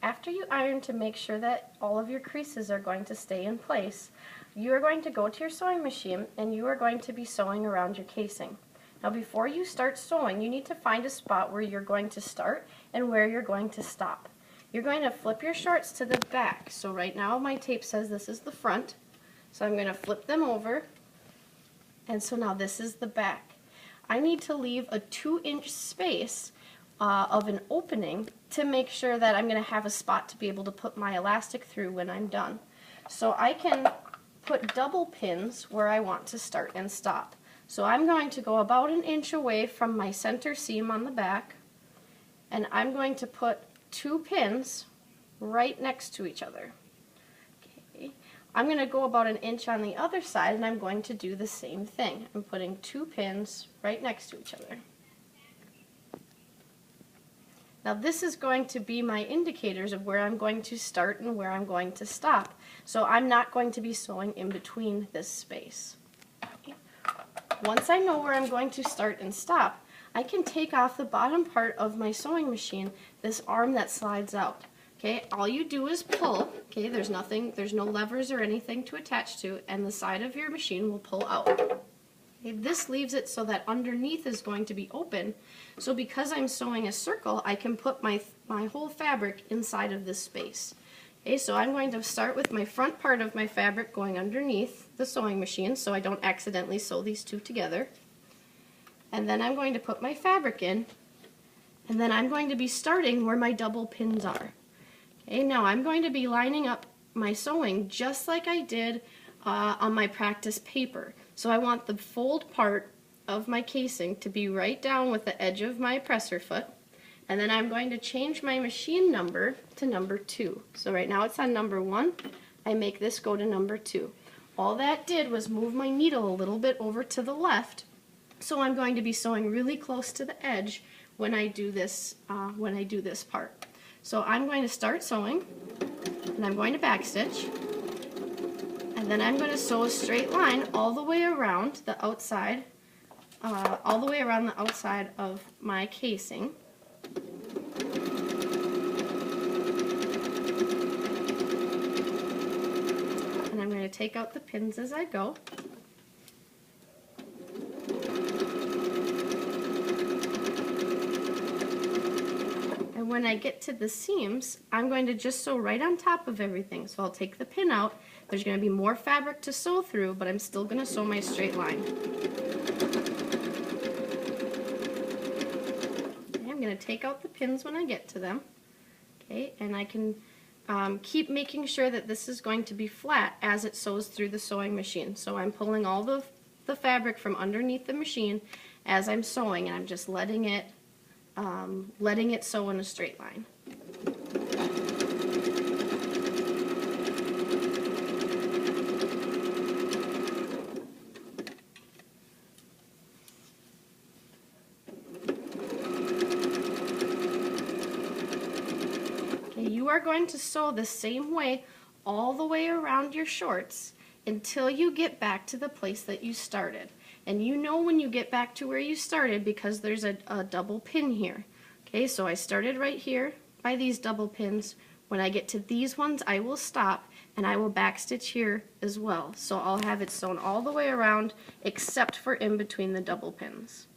after you iron, to make sure that all of your creases are going to stay in place, you are going to go to your sewing machine and you are going to be sewing around your casing. Now before you start sewing, you need to find a spot where you're going to start and where you're going to stop. You're going to flip your shorts to the back. So right now my tape says this is the front. So I'm going to flip them over, and so now this is the back. I need to leave a 2-inch space of an opening to make sure that I'm going to have a spot to be able to put my elastic through when I'm done. So I can put double pins where I want to start and stop. So I'm going to go about 1 inch away from my center seam on the back, and I'm going to put 2 pins right next to each other. Okay. I'm going to go about 1 inch on the other side, and I'm going to do the same thing. I'm putting 2 pins right next to each other. Now this is going to be my indicators of where I'm going to start and where I'm going to stop. So I'm not going to be sewing in between this space. Okay. Once I know where I'm going to start and stop, I can take off the bottom part of my sewing machine, this arm that slides out. Okay, all you do is pull. Okay, there's no levers or anything to attach to, and the side of your machine will pull out. Okay, this leaves it so that underneath is going to be open. So because I'm sewing a circle, I can put my whole fabric inside of this space. Okay, so I'm going to start with my front part of my fabric going underneath the sewing machine so I don't accidentally sew these two together. And then I'm going to put my fabric in, and then I'm going to be starting where my double pins are. Okay, now I'm going to be lining up my sewing just like I did on my practice paper. So I want the fold part of my casing to be right down with the edge of my presser foot, and then I'm going to change my machine number to number 2. So right now it's on number 1. I make this go to number 2. All that did was move my needle a little bit over to the left, so I'm going to be sewing really close to the edge when I do this part. So I'm going to start sewing, and I'm going to backstitch, and then I'm going to sew a straight line all the way around the outside, of my casing. And I'm going to take out the pins as I go. When I get to the seams, I'm going to just sew right on top of everything. So I'll take the pin out. There's going to be more fabric to sew through, but I'm still going to sew my straight line. Okay, I'm going to take out the pins when I get to them. Okay, and I can keep making sure that this is going to be flat as it sews through the sewing machine. So I'm pulling all the fabric from underneath the machine as I'm sewing, and I'm just letting it sew in a straight line. Okay, you are going to sew the same way all the way around your shorts until you get back to the place that you started. And you know when you get back to where you started because there's a double pin here. Okay, so I started right here by these double pins. When I get to these ones, I will stop and I will backstitch here as well. So I'll have it sewn all the way around except for in between the double pins.